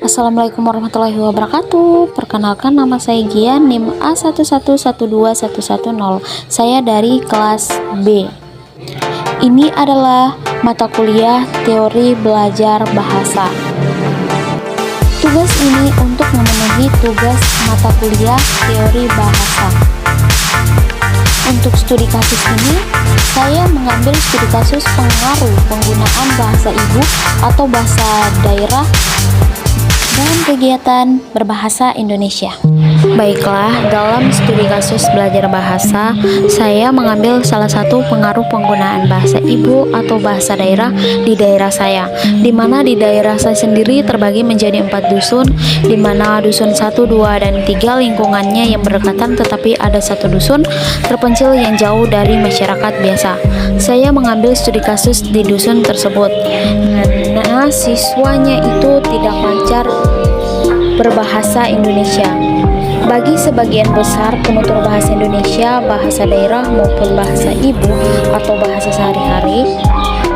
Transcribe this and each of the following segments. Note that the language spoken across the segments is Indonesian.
Assalamualaikum warahmatullahi wabarakatuh. Perkenalkan, nama saya Gian, NIM A1112110. Saya dari kelas B. Ini adalah mata kuliah teori belajar bahasa. Tugas ini untuk memenuhi tugas mata kuliah teori bahasa. Untuk studi kasus ini, saya mengambil studi kasus pengaruh penggunaan bahasa ibu atau bahasa daerah dalam kegiatan berbahasa Indonesia. Baiklah, dalam studi kasus belajar bahasa, saya mengambil salah satu pengaruh penggunaan bahasa ibu atau bahasa daerah di daerah saya, di mana di daerah saya sendiri terbagi menjadi 4 dusun, di mana dusun 1, 2, dan 3 lingkungannya yang berdekatan, tetapi ada satu dusun terpencil yang jauh dari masyarakat biasa. Saya mengambil studi kasus di dusun tersebut, karena siswanya itu tidak lancar berbahasa Indonesia. Bagi sebagian besar penutur bahasa Indonesia, bahasa daerah maupun bahasa ibu atau bahasa sehari-hari,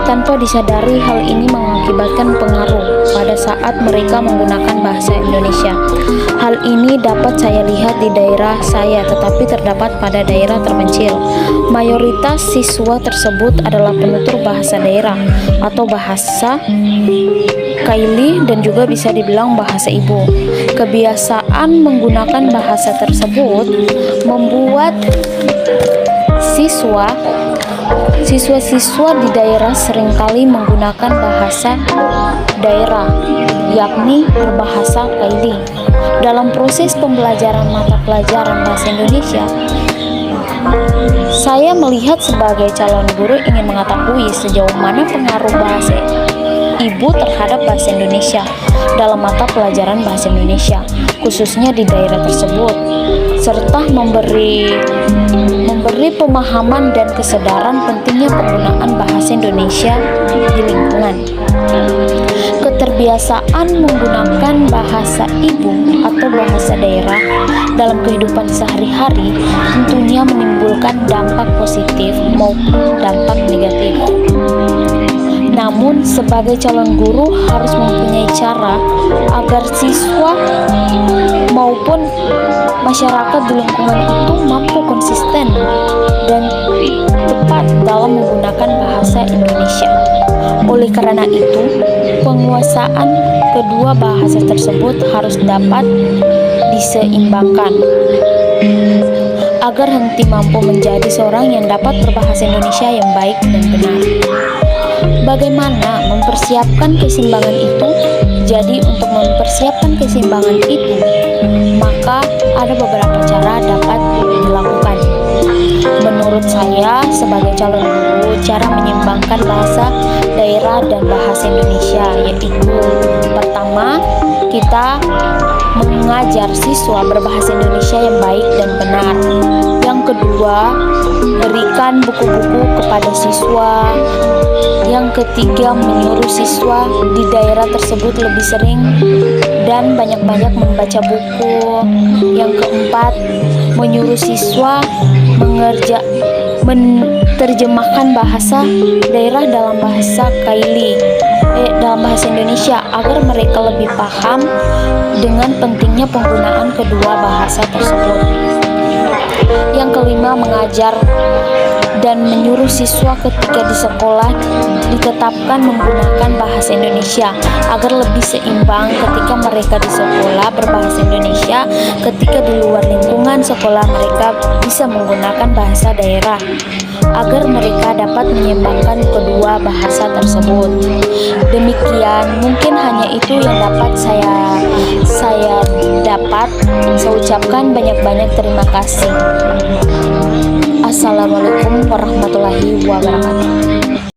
tanpa disadari hal ini mengakibatkan pengaruh pada saat mereka menggunakan bahasa Indonesia. Hal ini dapat saya lihat di daerah saya, tetapi terdapat pada daerah terpencil. Mayoritas siswa tersebut adalah penutur bahasa daerah atau bahasa Kaili dan juga bisa dibilang bahasa ibu. Kebiasaan menggunakan bahasa tersebut membuat siswa-siswa di daerah seringkali menggunakan bahasa daerah, yakni berbahasa Kaili. Dalam proses pembelajaran mata pelajaran bahasa Indonesia, saya melihat sebagai calon guru ingin mengetahui sejauh mana pengaruh bahasa ibu terhadap bahasa Indonesia dalam mata pelajaran bahasa Indonesia, khususnya di daerah tersebut, serta memberi pemahaman dan kesadaran pentingnya penggunaan bahasa Indonesia di lingkungan. Keterbiasaan menggunakan bahasa ibu atau bahasa daerah dalam kehidupan sehari-hari tentunya menimbulkan dampak positif maupun dampak negatif. Namun, sebagai calon guru harus mempunyai cara agar siswa maupun masyarakat di lingkungan itu mampu konsisten dan tepat dalam menggunakan bahasa Indonesia. Oleh karena itu, penguasaan kedua bahasa tersebut harus dapat diseimbangkan agar nanti mampu menjadi seorang yang dapat berbahasa Indonesia yang baik dan benar. Bagaimana mempersiapkan keseimbangan itu? Jadi untuk mempersiapkan keseimbangan itu, maka ada beberapa cara dapat dilakukan. Menurut saya sebagai calon guru, cara menyeimbangkan bahasa daerah dan bahasa Indonesia yaitu: pertama, kita mengajar siswa berbahasa Indonesia yang baik dan benar. Yang kedua, berikan buku-buku kepada siswa. Yang ketiga, menyuruh siswa di daerah tersebut lebih sering dan banyak-banyak membaca buku. Yang keempat, menyuruh siswa menerjemahkan bahasa daerah dalam bahasa Kaili, dalam bahasa Indonesia, agar mereka lebih paham dengan pentingnya penggunaan kedua bahasa tersebut. Yang kelima, mengajar dan menyuruh siswa ketika di sekolah ditetapkan menggunakan bahasa Indonesia agar lebih seimbang ketika mereka di sekolah berbahasa Indonesia, ketika di luar lingkungan sekolah mereka bisa menggunakan bahasa daerah agar mereka dapat menyeimbangkan kedua bahasa tersebut. Demikian, mungkin hanya itu yang dapat saya ucapkan. Banyak-banyak terima kasih. Assalamualaikum warahmatullahi wabarakatuh.